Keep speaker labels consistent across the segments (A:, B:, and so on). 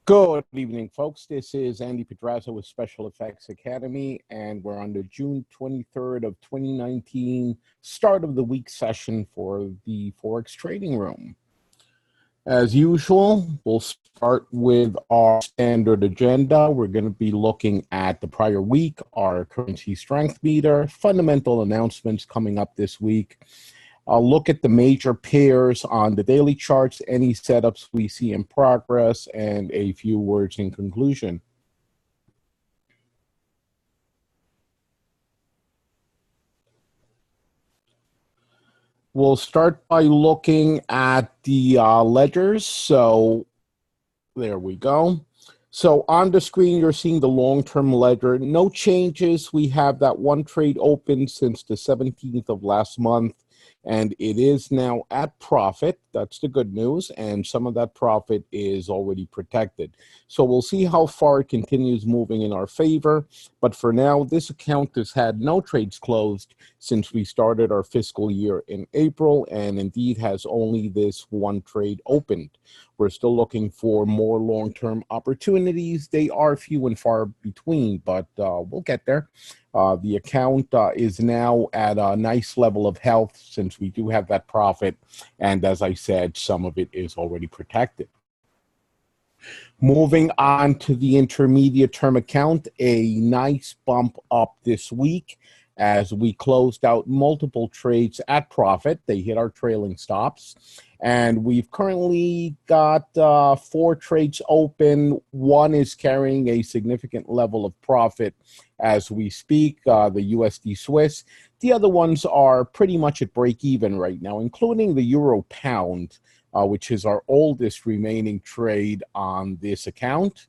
A: Good evening, folks. This is Andy Pedraza with Special Effects Academy, and we're on the June 23rd of 2019 start of the week session for the Forex trading room. As usual, we'll start with our standard agenda. We're going to be looking at the prior week, our currency strength meter, fundamental announcements coming up this week. I'll look at the major pairs on the daily charts, any setups we see in progress, and a few words in conclusion. We'll start by looking at the ledgers. So there we go. So on the screen, you're seeing the long-term ledger. No changes. We have that one trade open since the 17th of last month, and it is now at profit. That's the good news, and some of that profit is already protected. So we'll see how far it continues moving in our favor, but for now, this account has had no trades closed since we started our fiscal year in April, and indeed has only this one trade opened. We're still looking for more long-term opportunities. They are few and far between, but we'll get there. The account is now at a nice level of health since we do have that profit. And as I said, some of it is already protected. Moving on to the intermediate term account, a nice bump up this week as we closed out multiple trades at profit. They hit our trailing stops. And we've currently got 4 trades open. One is carrying a significant level of profit as we speak, the USD Swiss. The other ones are pretty much at break even right now, including the Euro Pound, which is our oldest remaining trade on this account.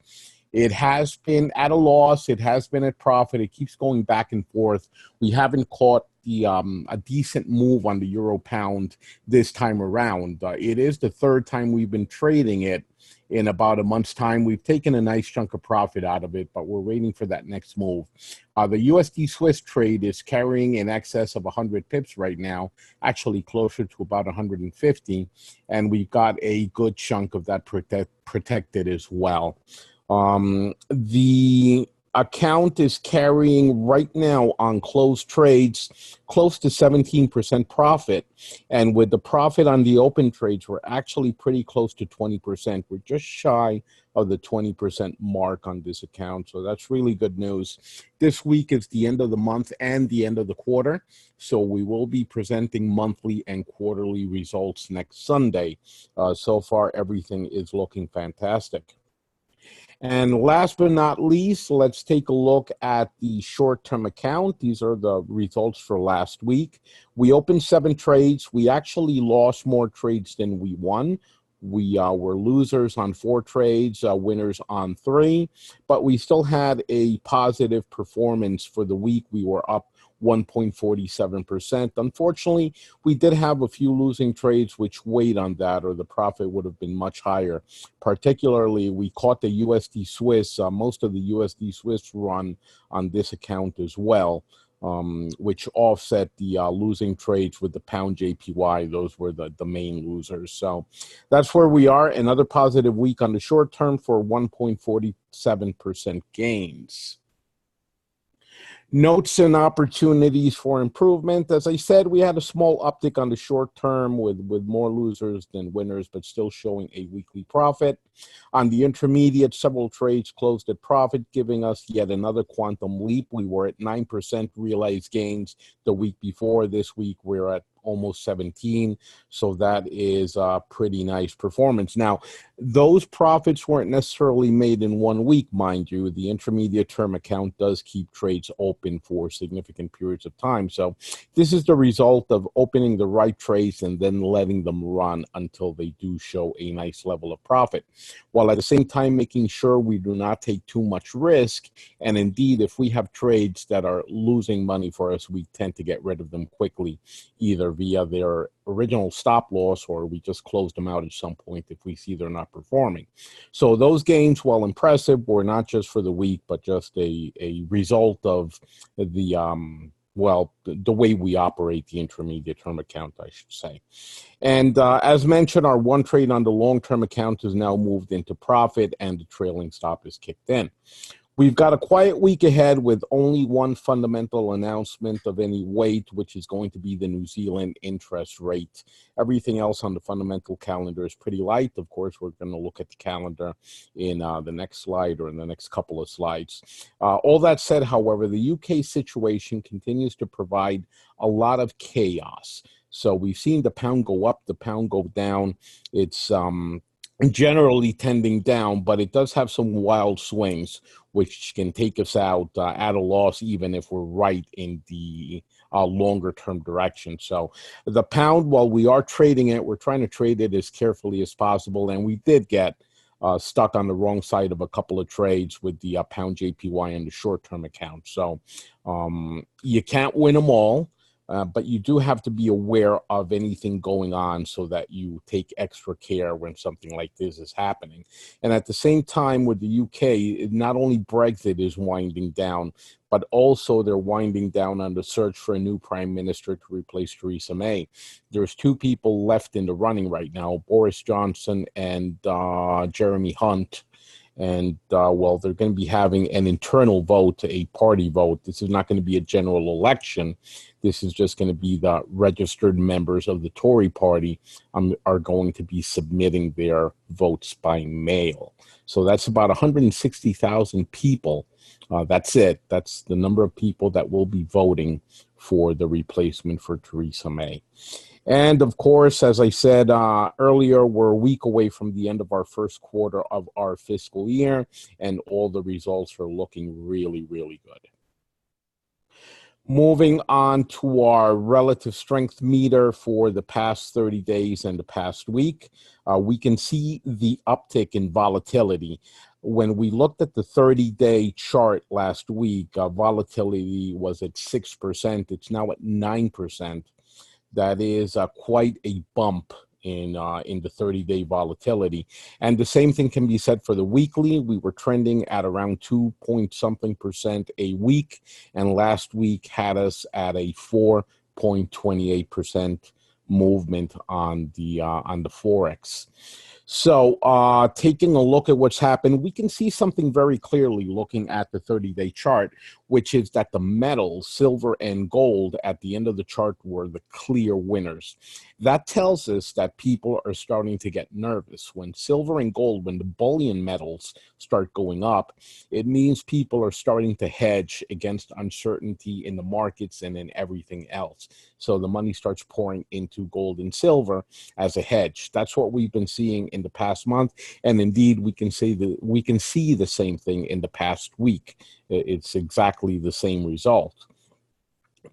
A: It has been at a loss. It has been at profit. It keeps going back and forth. We haven't caught a decent move on the Euro Pound this time around. It is the third time we've been trading it in about a month's time. We've taken a nice chunk of profit out of it, but we're waiting for that next move. The USD Swiss trade is carrying in excess of 100 pips right now, actually closer to about 150, and we've got a good chunk of that protected as well. The account is carrying right now on closed trades close to 17% profit, and with the profit on the open trades, we're actually pretty close to 20%. We're just shy of the 20% mark on this account, so that's really good news. This week is the end of the month and the end of the quarter, so we will be presenting monthly and quarterly results next Sunday. So far, everything is looking fantastic. And last but not least, let's take a look at the short-term account. These are the results for last week. We opened 7 trades. We actually lost more trades than we won. We were losers on 4 trades, winners on 3, but we still had a positive performance for the week. We were up 1.47%. Unfortunately, we did have a few losing trades which weighed on that, or the profit would have been much higher. Particularly, we caught the USD Swiss, most of the USD Swiss run on this account as well, which offset the losing trades with the pound JPY. Those were the main losers. So that's where we are. Another positive week on the short term for 1.47% gains. Notes and opportunities for improvement. As I said, we had a small uptick on the short term with more losers than winners, but still showing a weekly profit. On the intermediate, several trades closed at profit, giving us yet another quantum leap. We were at 9% realized gains the week before. This week, we're at almost 17, so that is a pretty nice performance. Now, those profits weren't necessarily made in 1 week, mind you. The intermediate term account does keep trades open for significant periods of time. So this is the result of opening the right trades and then letting them run until they do show a nice level of profit, while at the same time making sure we do not take too much risk. And indeed, if we have trades that are losing money for us, we tend to get rid of them quickly, either via their original stop loss, or we just close them out at some point if we see they're not performing. So those gains, while impressive, were not just for the week, but just a result of the well, the way we operate the intermediate term account, I should say. And as mentioned, our one trade on the long-term account is now moved into profit and the trailing stop is kicked in. We've got a quiet week ahead with only one fundamental announcement of any weight, which is going to be the New Zealand interest rate. Everything else on the fundamental calendar is pretty light. Of course, we're going to look at the calendar in the next slide or in the next couple of slides. All that said, however, the UK situation continues to provide a lot of chaos. So we've seen the pound go up, the pound go down. It's generally tending down, but it does have some wild swings, which can take us out at a loss, even if we're right in the longer term direction. So the pound, while we are trading it, we're trying to trade it as carefully as possible. And we did get stuck on the wrong side of a couple of trades with the pound JPY and the short term account. So you can't win them all. But you do have to be aware of anything going on so that you take extra care when something like this is happening. And at the same time with the UK, not only Brexit is winding down, but also they're winding down on the search for a new prime minister to replace Theresa May. There's two people left in the running right now, Boris Johnson and Jeremy Hunt. And, well, they're going to be having an internal vote, a party vote. This is not going to be a general election. This is just going to be the registered members of the Tory party are going to be submitting their votes by mail. So that's about 160,000 people. That's it. That's the number of people that will be voting for the replacement for Theresa May. And of course, as I said earlier, we're a week away from the end of our first quarter of our fiscal year, and all the results are looking really, really good. Moving on to our relative strength meter for the past 30 days and the past week, we can see the uptick in volatility. When we looked at the 30-day chart last week, volatility was at 6%. It's now at 9%. That is quite a bump in the 30-day volatility. And the same thing can be said for the weekly. We were trending at around 2-point-something% a week, and last week had us at a 4.28% movement on the Forex. So taking a look at what's happened, we can see something very clearly looking at the 30-day chart, which is that the metals, silver and gold, at the end of the chart were the clear winners. That tells us that people are starting to get nervous. When silver and gold, when the bullion metals start going up, it means people are starting to hedge against uncertainty in the markets and in everything else. So the money starts pouring into gold and silver as a hedge. That's what we've been seeing in the past month, and indeed we can see the same thing in the past week. It's exactly the same result.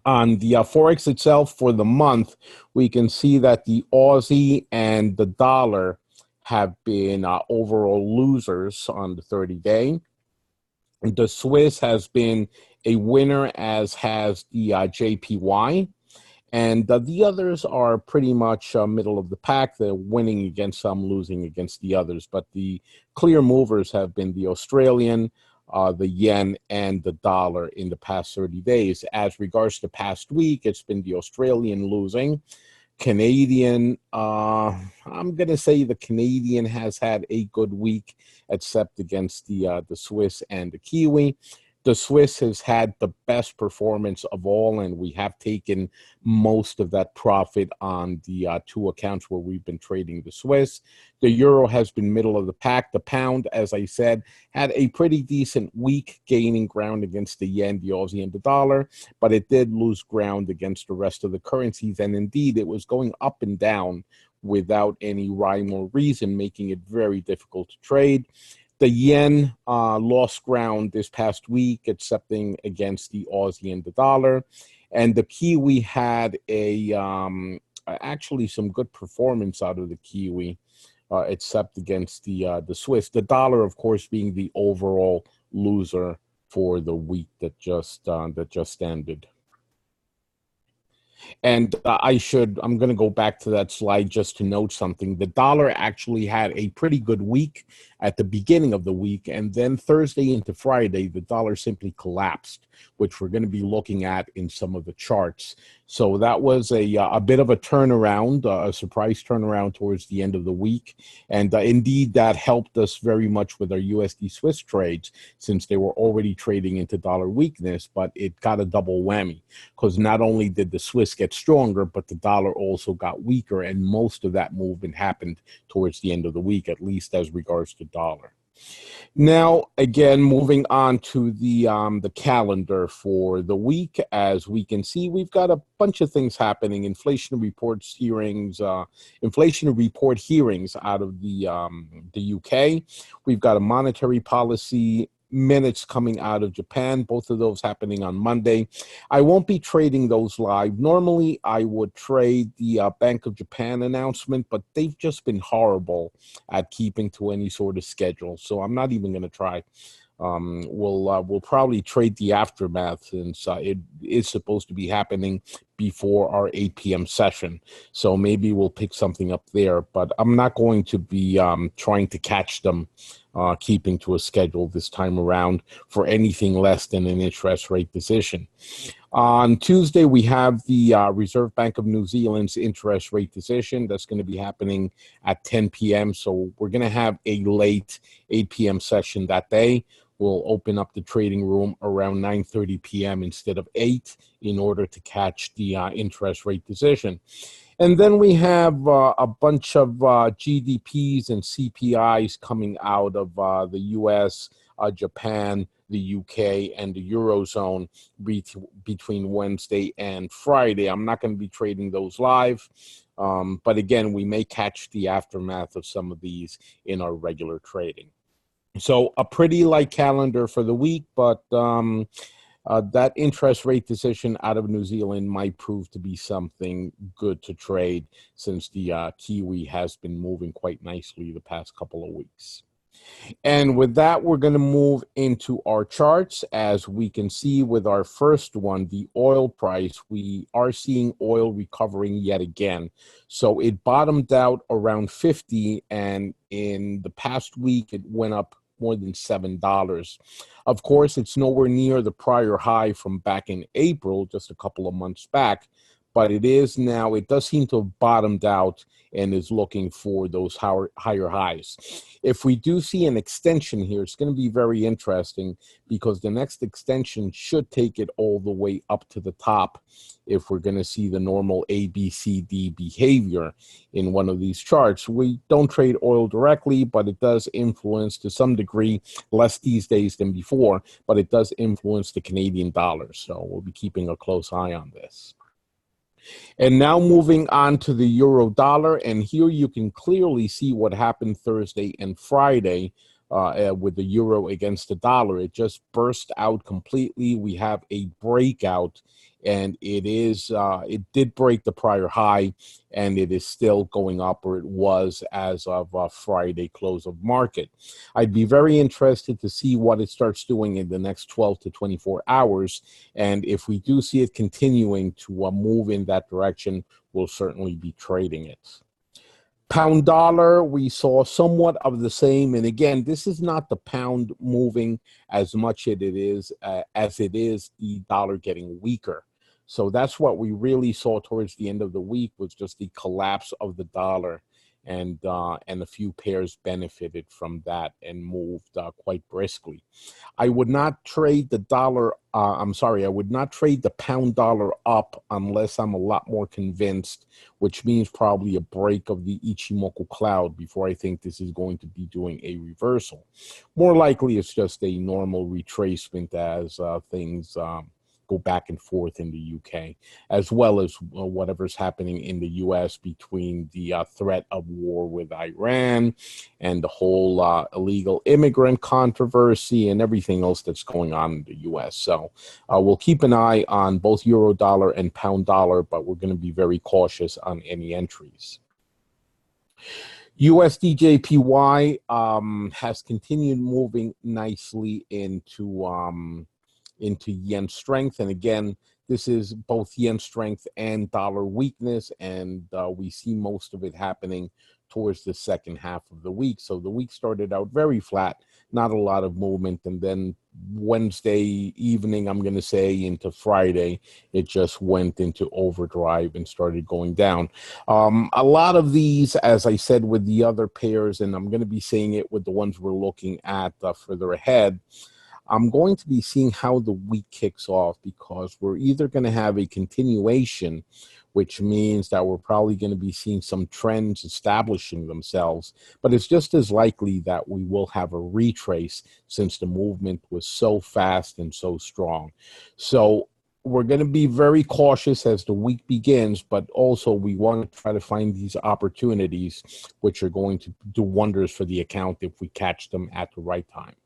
A: On the Forex itself for the month, we can see that the Aussie and the dollar have been overall losers on the 30-day. The Swiss has been a winner, as has the JPY. And the others are pretty much middle of the pack. They're winning against some, losing against the others. But the clear movers have been the Australian, the yen, and the dollar in the past 30 days. As regards to past week, it's been the Australian losing. Canadian, I'm going to say the Canadian has had a good week, except against the Swiss and the Kiwi. The Swiss has had the best performance of all, and we have taken most of that profit on the two accounts where we've been trading the Swiss. The euro has been middle of the pack. The pound, as I said, had a pretty decent week, gaining ground against the yen, the Aussie, and the dollar, but it did lose ground against the rest of the currencies, and indeed it was going up and down without any rhyme or reason, making it very difficult to trade. The yen lost ground this past week, excepting against the Aussie and the dollar. And the Kiwi had actually some good performance out of the Kiwi, except against the Swiss. The dollar, of course, being the overall loser for the week that just ended. And I'm going to go back to that slide just to note something. The dollar actually had a pretty good week at the beginning of the week, and then Thursday into Friday, the dollar simply collapsed, which we're going to be looking at in some of the charts. So that was a bit of a turnaround, a surprise turnaround towards the end of the week. And indeed, that helped us very much with our USD Swiss trades, since they were already trading into dollar weakness, but it got a double whammy, because not only did the Swiss get stronger, but the dollar also got weaker, and most of that movement happened towards the end of the week, at least as regards to dollar. Now, again, moving on to the calendar for the week. As we can see, we've got a bunch of things happening. Inflation report hearings out of the UK. We've got a monetary policy minutes coming out of Japan, both of those happening on Monday. I won't be trading those live. Normally, I would trade the Bank of Japan announcement, but they've just been horrible at keeping to any sort of schedule, so I'm not even going to try. We'll probably trade the aftermath, since it is supposed to be happening before our 8 p.m. session. So maybe we'll pick something up there, but I'm not going to be trying to catch them keeping to a schedule this time around for anything less than an interest rate decision. On Tuesday, we have the Reserve Bank of New Zealand's interest rate decision. That's going to be happening at 10 p.m. So we're going to have a late 8 p.m. session that day. We'll open up the trading room around 9:30 p.m. instead of 8 in order to catch the interest rate decision. And then we have a bunch of GDPs and CPIs coming out of the U.S., Japan, the UK, and the Eurozone between Wednesday and Friday. I'm not going to be trading those live, but again, we may catch the aftermath of some of these in our regular trading. So a pretty light calendar for the week, but that interest rate decision out of New Zealand might prove to be something good to trade, since the Kiwi has been moving quite nicely the past couple of weeks. And with that, we're going to move into our charts. As we can see with our first one, the oil price, we are seeing oil recovering yet again. So it bottomed out around 50, and in the past week, it went up more than $7. Of course, it's nowhere near the prior high from back in April, just a couple of months back, but it is now, it does seem to have bottomed out and is looking for those higher highs. If we do see an extension here, it's going to be very interesting, because the next extension should take it all the way up to the top if we're going to see the normal ABCD behavior in one of these charts. We don't trade oil directly, but it does influence to some degree, less these days than before, but it does influence the Canadian dollar. So we'll be keeping a close eye on this. And now moving on to the euro dollar, and here you can clearly see what happened Thursday and Friday with the euro against the dollar. It just burst out completely. We have a breakout, and it did break the prior high, and it is still going up, or it was as of Friday close of market. I'd be very interested to see what it starts doing in the next 12 to 24 hours, and if we do see it continuing to move in that direction, we'll certainly be trading it. Pound dollar, we saw somewhat of the same. And again, this is not the pound moving as much as it is the dollar getting weaker. So that's what we really saw towards the end of the week, was just the collapse of the dollar. And a few pairs benefited from that and moved quite briskly. I would not trade the I would not trade the pound dollar up unless I'm a lot more convinced, which means probably a break of the Ichimoku cloud before I think this is going to be doing a reversal. More likely, it's just a normal retracement as things go back and forth in the UK, as well as whatever's happening in the US between the threat of war with Iran and the whole illegal immigrant controversy and everything else that's going on in the US. So we'll keep an eye on both euro dollar and pound dollar, but we're going to be very cautious on any entries. USDJPY has continued moving nicely into yen strength. And again, This is both yen strength and dollar weakness, and we see most of it happening towards the second half of the week. So the week started out very flat, not a lot of movement, and then Wednesday evening, I'm going to say, into Friday, it just went into overdrive and started going down. A lot of these, as I said with the other pairs, and I'm going to be saying it with the ones we're looking at further ahead, I'm going to be seeing how the week kicks off, because we're either going to have a continuation, which means that we're probably going to be seeing some trends establishing themselves, but it's just as likely that we will have a retrace, since the movement was so fast and so strong. So we're going to be very cautious as the week begins, but also we want to try to find these opportunities, which are going to do wonders for the account if we catch them at the right time.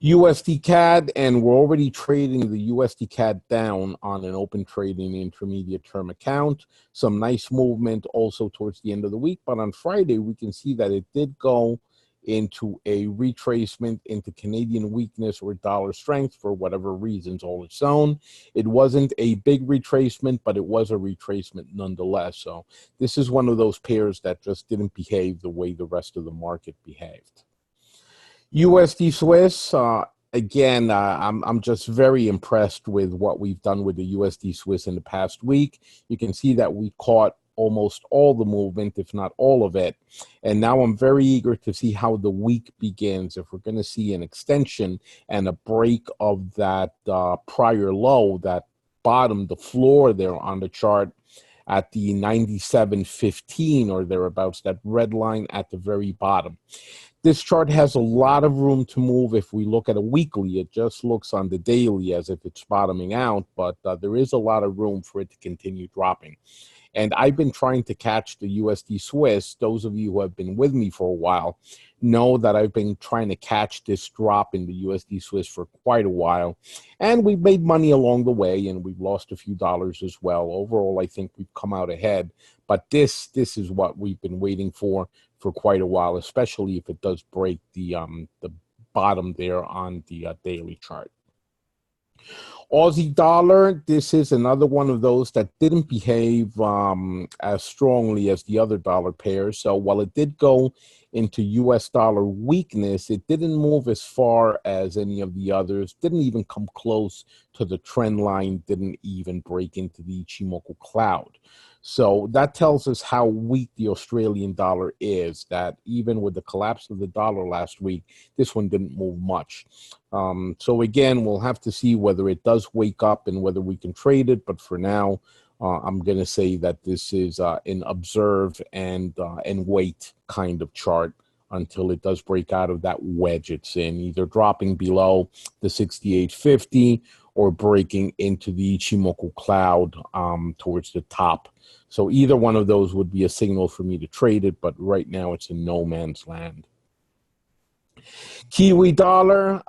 A: USD CAD, and we're already trading the USD CAD down on an open trading intermediate term account. Some nice movement also towards the end of the week, but on Friday we can see that it did go into a retracement into Canadian weakness or dollar strength for whatever reasons all its own. It wasn't a big retracement, but it was a retracement nonetheless. So this is one of those pairs that just didn't behave the way the rest of the market behaved. USD Swiss, again, I'm just very impressed with what we've done with the USD Swiss in the past week. You can see that we caught almost all the movement, if not all of it. And now I'm very eager to see how the week begins. If we're going to see an extension and a break of that prior low, that bottom, the floor there on the chart at the 97.15 or thereabouts, that red line at the very bottom. This chart has a lot of room to move. If we look at a weekly, it just looks on the daily as if it's bottoming out, but there is a lot of room for it to continue dropping. And I've been trying to catch the USD Swiss. Those of you who have been with me for a while know that I've been trying to catch this drop in the USD Swiss for quite a while. And we've made money along the way, and we've lost a few dollars as well. Overall, I think we've come out ahead. But this is what we've been waiting for quite a while, especially if it does break the bottom there on the daily chart. Aussie dollar, this is another one of those that didn't behave as strongly as the other dollar pairs. So while it did go into US dollar weakness, it didn't move as far as any of the others, didn't even come close to the trend line, didn't even break into the Ichimoku cloud. So that tells us how weak the Australian dollar is, that even with the collapse of the dollar last week, this one didn't move much. So again, we'll have to see whether it does wake up and whether we can trade it. But for now, I'm going to say that this is an observe and wait kind of chart until it does break out of that wedge it's in, either dropping below the 68.50 or breaking into the Ichimoku cloud towards the top. So either one of those would be a signal for me to trade it, but right now it's in no man's land. Kiwi dollar,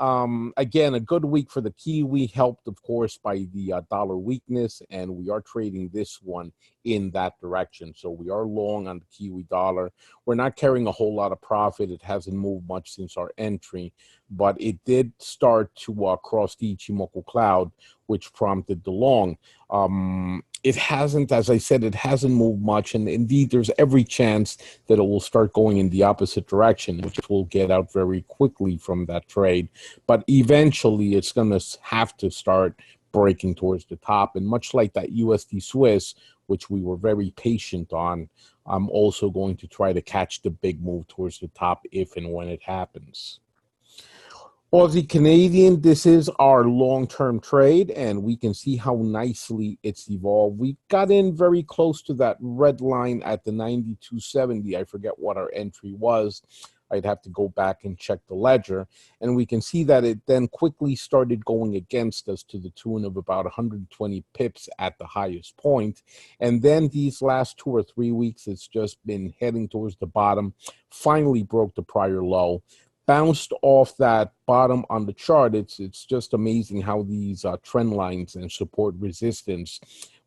A: again, a good week for the Kiwi, helped, of course, by the dollar weakness, and we are trading this one in that direction. So we are long on the Kiwi dollar. We're not carrying a whole lot of profit. It hasn't moved much since our entry, but it did start to cross the Ichimoku cloud, which prompted the long. It hasn't, as I said, it hasn't moved much, and indeed there's every chance that it will start going in the opposite direction, which will get out very quickly from that trade. But eventually it's going to have to start breaking towards the top, and much like that USD Swiss, which we were very patient on, I'm also going to try to catch the big move towards the top if and when it happens. Aussie Canadian, this is our long-term trade, and we can see how nicely it's evolved. We got in very close to that red line at the 92.70. I forget what our entry was. I'd have to go back and check the ledger. And we can see that it then quickly started going against us to the tune of about 120 pips at the highest point. And then these last 2 or 3 weeks, it's just been heading towards the bottom, finally broke the prior low, bounced off that bottom on the chart. It's just amazing how these trend lines and support resistance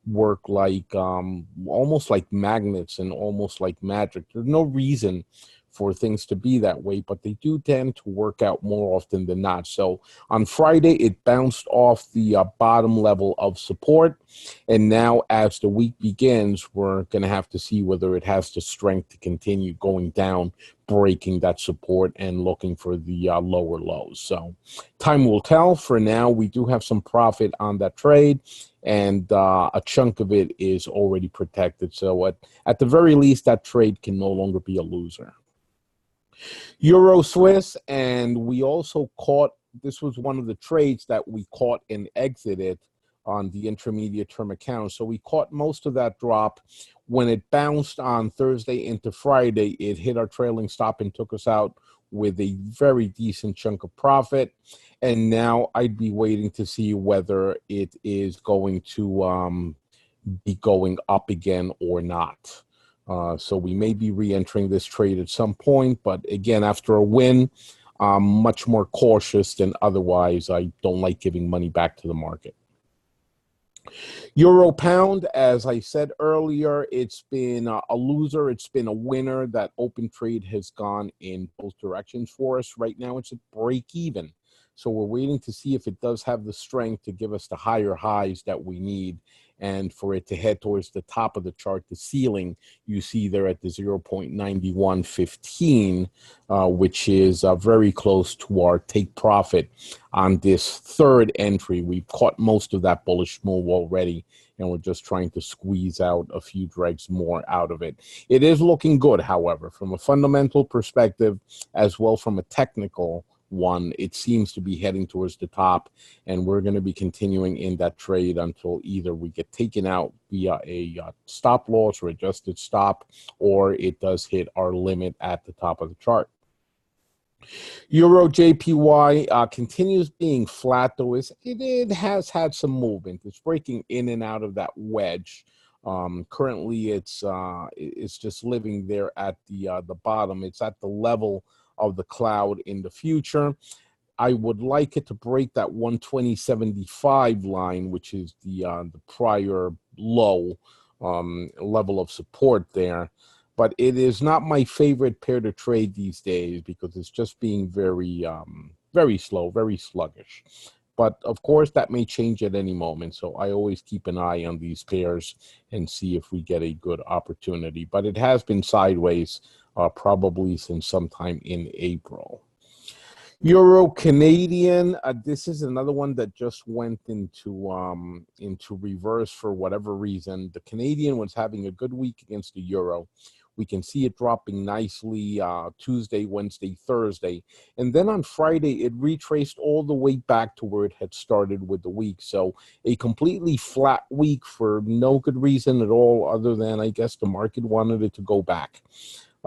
A: work like almost like magnets and almost like magic. There's no reason for things to be that way, but they do tend to work out more often than not. So on Friday, it bounced off the bottom level of support. And now as the week begins, we're going to have to see whether it has the strength to continue going down, breaking that support and looking for the lower lows. So time will tell. For now, we do have some profit on that trade, and a chunk of it is already protected. So at the very least, that trade can no longer be a loser. Euro Swiss, and we also caught, this was one of the trades that we caught and exited on the intermediate term account. So we caught most of that drop. When it bounced on Thursday into Friday, it hit our trailing stop and took us out with a very decent chunk of profit. And now I'd be waiting to see whether it is going to be going up again or not. So we may be re-entering this trade at some point, but again, after a win, I'm much more cautious than otherwise. I don't like giving money back to the market. Euro pound, as I said earlier, it's been a loser. It's been a winner. That open trade has gone in both directions for us. Right now, it's at break even. So we're waiting to see if it does have the strength to give us the higher highs that we need, and for it to head towards the top of the chart, the ceiling you see there at the 0.9115, which is very close to our take profit on this third entry. We've caught most of that bullish move already, and we're just trying to squeeze out a few dregs more out of it. It is looking good, however, from a fundamental perspective, as well from a technical one. It seems to be heading towards the top, and we're going to be continuing in that trade until either we get taken out via a stop loss or adjusted stop, or it does hit our limit at the top of the chart. Euro JPY continues being flat, though it has had some movement. It's breaking in and out of that wedge. Currently, it's just living there at the bottom. It's at the level of the cloud in the future. I would like it to break that 120.75 line, which is the prior low level of support there. But it is not my favorite pair to trade these days because it's just being very slow, very sluggish. But of course, that may change at any moment. So I always keep an eye on these pairs and see if we get a good opportunity. But it has been sideways probably since sometime in April. Euro Canadian, this is another one that just went into reverse for whatever reason. The Canadian was having a good week against the euro. We can see it dropping nicely Tuesday, Wednesday, Thursday. And then on Friday, it retraced all the way back to where it had started with the week. So a completely flat week for no good reason at all, other than I guess the market wanted it to go back.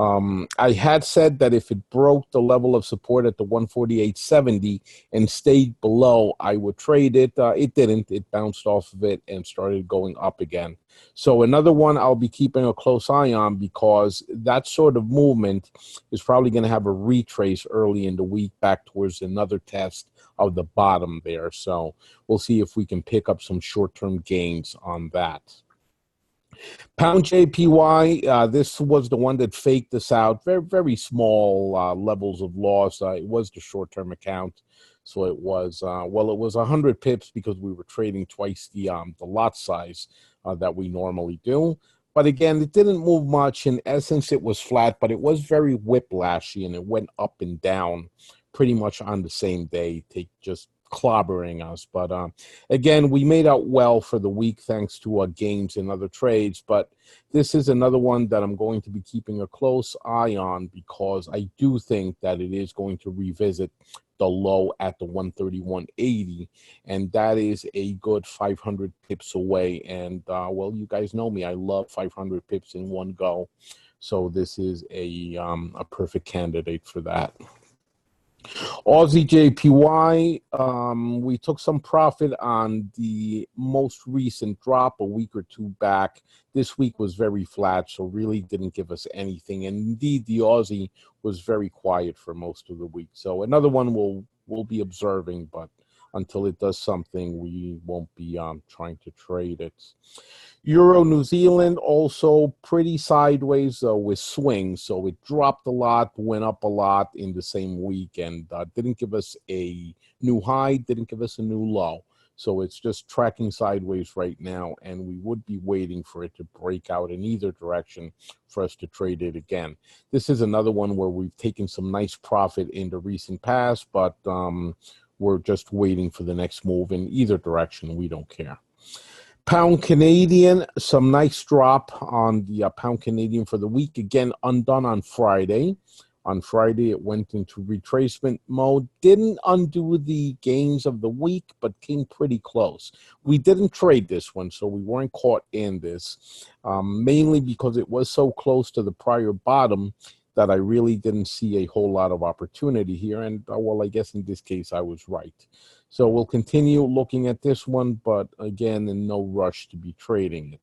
A: I had said that if it broke the level of support at the 148.70 and stayed below, I would trade it. It didn't. It bounced off of it and started going up again. So another one I'll be keeping a close eye on, because that sort of movement is probably going to have a retrace early in the week back towards another test of the bottom there. So we'll see if we can pick up some short-term gains on that. Pound JPY, this was the one that faked us out. Very, very small levels of loss. It was the short-term account. So it was, well, it was 100 pips because we were trading twice the lot size that we normally do. But again, it didn't move much. In essence, it was flat, but it was very whiplashy, and it went up and down pretty much on the same day, just clobbering us. But again, we made out well for the week thanks to gains in other trades. But this is another one that I'm going to be keeping a close eye on, because I do think that it is going to revisit the low at the 131.80, and that is a good 500 pips away. And well, you guys know me, I love 500 pips in one go, so this is a perfect candidate for that. Aussie JPY, we took some profit on the most recent drop a week or two back. This week was very flat, so really didn't give us anything. And indeed, the Aussie was very quiet for most of the week. So another one we'll be observing, but until it does something, we won't be trying to trade it. Euro New Zealand also pretty sideways with swings. So it dropped a lot, went up a lot in the same week, and didn't give us a new high, didn't give us a new low. So it's just tracking sideways right now, and we would be waiting for it to break out in either direction for us to trade it again. This is another one where we've taken some nice profit in the recent past, but we're just waiting for the next move in either direction. We don't care. Pound Canadian, some nice drop on the Pound Canadian for the week. Again, undone on Friday. On Friday, it went into retracement mode. Didn't undo the gains of the week, but came pretty close. We didn't trade this one, so we weren't caught in this, mainly because it was so close to the prior bottom that I really didn't see a whole lot of opportunity here. And, well, I guess in this case, I was right. So we'll continue looking at this one, but again, in no rush to be trading it.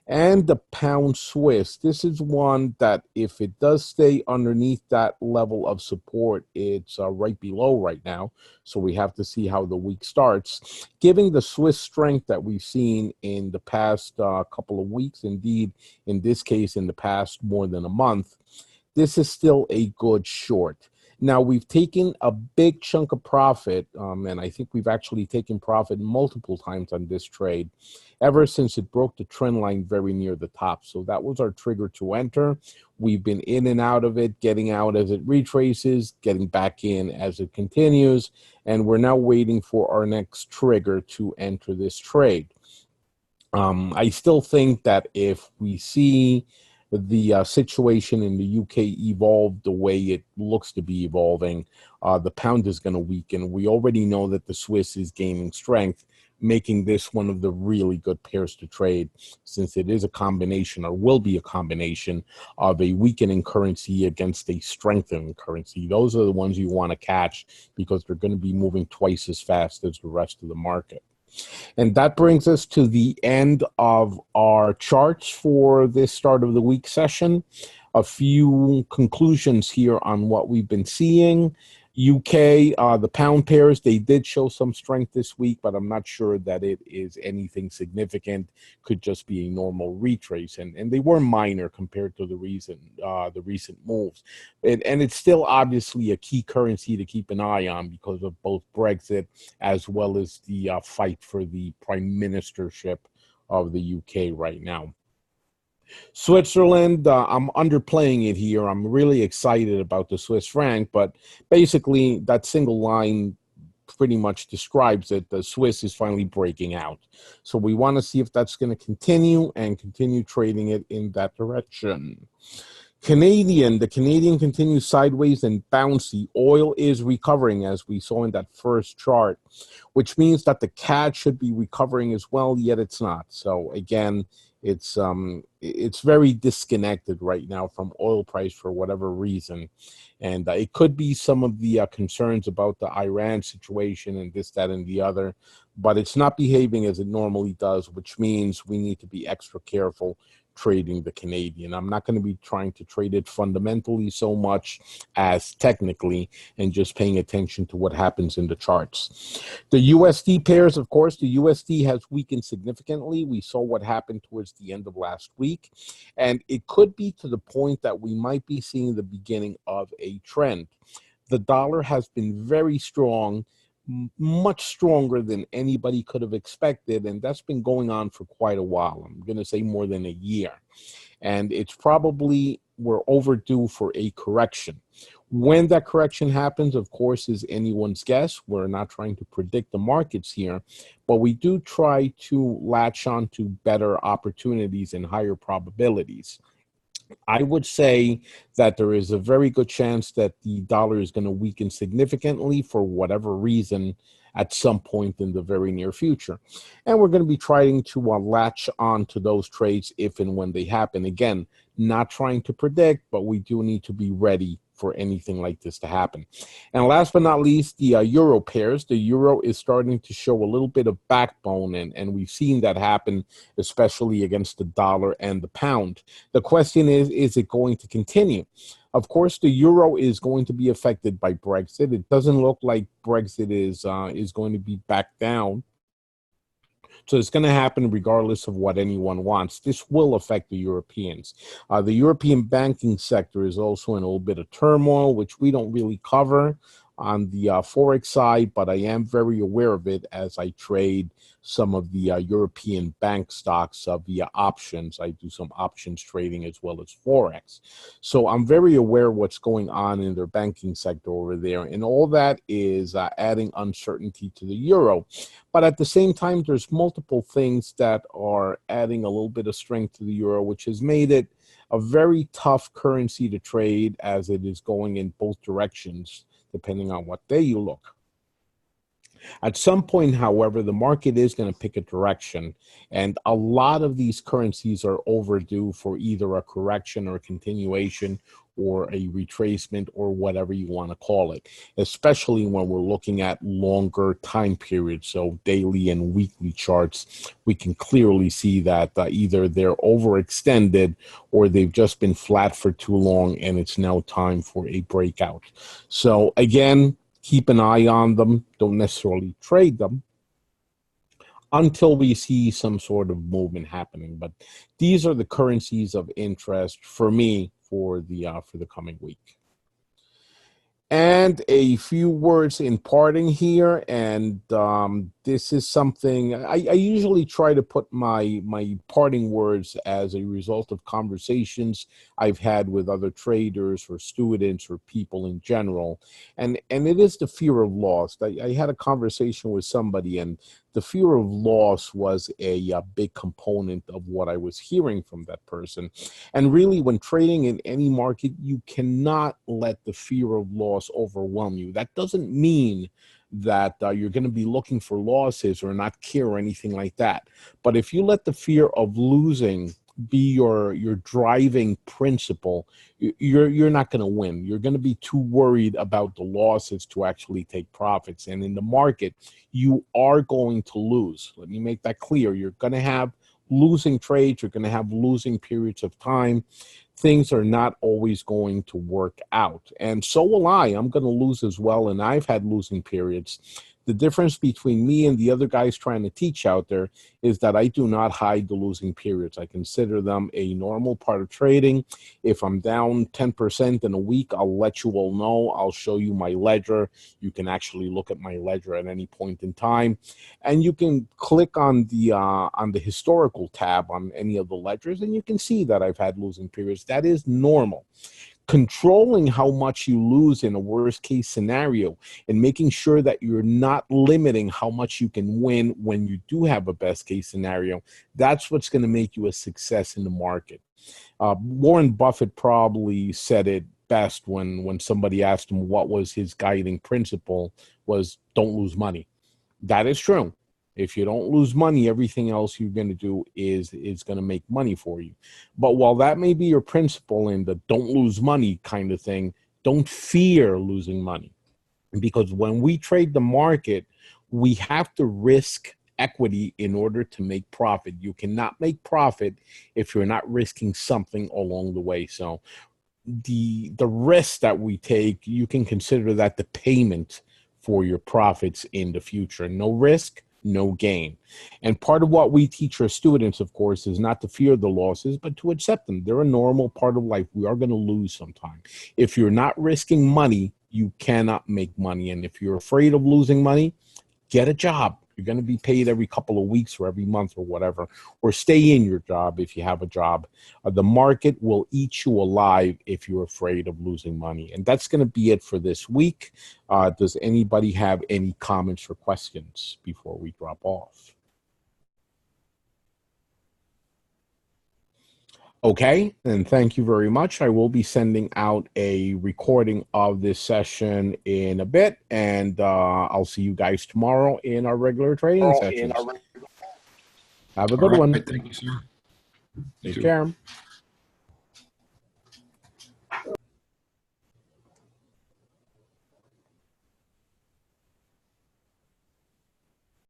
A: And the pound Swiss, this is one that if it does stay underneath that level of support, it's right below right now. So we have to see how the week starts. Given the Swiss strength that we've seen in the past couple of weeks, indeed, in this case, in the past more than a month, this is still a good short. Now, we've taken a big chunk of profit, and I think we've actually taken profit multiple times on this trade ever since it broke the trend line very near the top. So that was our trigger to enter. We've been in and out of it, getting out as it retraces, getting back in as it continues, and we're now waiting for our next trigger to enter this trade. I still think that if we see the situation in the UK evolve the way it looks to be evolving, the pound is going to weaken. We already know that the Swiss is gaining strength, making this one of the really good pairs to trade, since it is a combination, or will be a combination, of a weakening currency against a strengthening currency. Those are the ones you want to catch because they're going to be moving twice as fast as the rest of the market. And that brings us to the end of our charts for this start of the week session. A few conclusions here on what we've been seeing. UK, the pound pairs, they did show some strength this week, but I'm not sure that it is anything significant. Could just be a normal retrace, and they were minor compared to the recent moves. And it's still obviously a key currency to keep an eye on because of both Brexit as well as the fight for the prime ministership of the UK right now. Switzerland, I'm underplaying it here. I'm really excited about the Swiss franc, but basically that single line pretty much describes it. The Swiss is finally breaking out. So we want to see if that's going to continue and continue trading it in that direction. The Canadian continues sideways and bouncy. Oil is recovering, as we saw in that first chart, which means that the CAD should be recovering as well, yet it's not. So again, it's very disconnected right now from oil price for whatever reason. And it could be some of the concerns about the Iran situation and this, that, and the other, but it's not behaving as it normally does, which means we need to be extra careful trading the Canadian. I'm not going to be trying to trade it fundamentally so much as technically, and just paying attention to what happens in the charts. The USD pairs, of course, the USD has weakened significantly. We saw what happened towards the end of last week, and it could be to the point that we might be seeing the beginning of a trend. The dollar has been very strong, much stronger than anybody could have expected, and that's been going on for quite a while. I'm going to say more than a year, and it's probably we're overdue for a correction. When that correction happens, of course, is anyone's guess. We're not trying to predict the markets here, but we do try to latch on to better opportunities and higher probabilities. I would say that there is a very good chance that the dollar is going to weaken significantly for whatever reason at some point in the very near future. And we're going to be trying to latch on to those trades if and when they happen. Again, not trying to predict, but we do need to be ready for anything like this to happen. And last but not least, the euro pairs. The euro is starting to show a little bit of backbone, and we've seen that happen, especially against the dollar and the pound. The question is it going to continue? Of course, the euro is going to be affected by Brexit. It doesn't look like Brexit is going to be back down. So it's going to happen regardless of what anyone wants. This will affect the Europeans. The European banking sector is also in a little bit of turmoil, which we don't really cover on the Forex side, but I am very aware of it as I trade some of the European bank stocks via options. I do some options trading as well as Forex. So I'm very aware of what's going on in their banking sector over there. And all that is adding uncertainty to the euro. But at the same time, there's multiple things that are adding a little bit of strength to the euro, which has made it a very tough currency to trade as it is going in both directions, depending on what day you look. At some point, however, the market is going to pick a direction, and a lot of these currencies are overdue for either a correction or a continuation or a retracement or whatever you want to call it, especially when we're looking at longer time periods. So daily and weekly charts, we can clearly see that either they're overextended or they've just been flat for too long, and it's now time for a breakout. So again, keep an eye on them. Don't necessarily trade them until we see some sort of movement happening. But these are the currencies of interest for me for the coming week. And a few words in parting here, and this is something I usually try to put my parting words as a result of conversations I've had with other traders or students or people in general, and it is the fear of loss. I had a conversation with somebody, and the fear of loss was a big component of what I was hearing from that person. And really, when trading in any market, you cannot let the fear of loss overwhelm you. That doesn't mean that you're going to be looking for losses or not care or anything like that. But if you let the fear of losing be your driving principle, you're not going to win. You're going to be too worried about the losses to actually take profits. And in the market, you are going to lose. Let me make that clear. You're going to have losing trades. You're going to have losing periods of time. Things are not always going to work out. And so will I. I'm going to lose as well, and I've had losing periods. The difference between me and the other guys trying to teach out there is that I do not hide the losing periods. I consider them a normal part of trading. If I'm down 10% in a week, I'll let you all know. I'll show you my ledger. You can actually look at my ledger at any point in time. And you can click on the historical tab on any of the ledgers, and you can see that I've had losing periods. That is normal. Controlling how much you lose in a worst case scenario and making sure that you're not limiting how much you can win when you do have a best case scenario, that's what's going to make you a success in the market. Warren Buffett probably said it best when somebody asked him what was his guiding principle, was don't lose money. That is true. If you don't lose money, everything else you're going to do is going to make money for you. But while that may be your principle in the don't lose money kind of thing, don't fear losing money. Because when we trade the market, we have to risk equity in order to make profit. You cannot make profit if you're not risking something along the way. So the risk that we take, you can consider that the payment for your profits in the future. No risk, no gain. And part of what we teach our students, of course, is not to fear the losses, but to accept them. They're a normal part of life. We are going to lose sometime. If you're not risking money, you cannot make money. And if you're afraid of losing money, get a job. You're going to be paid every couple of weeks or every month or whatever, or stay in your job if you have a job. The market will eat you alive if you're afraid of losing money. And that's going to be it for this week. Does anybody have any comments or questions before we drop off? Okay, and thank you very much. I will be sending out a recording of this session in a bit, and I'll see you guys tomorrow in our regular trading sessions. Have a good one.
B: Thank you, sir.
A: Take care.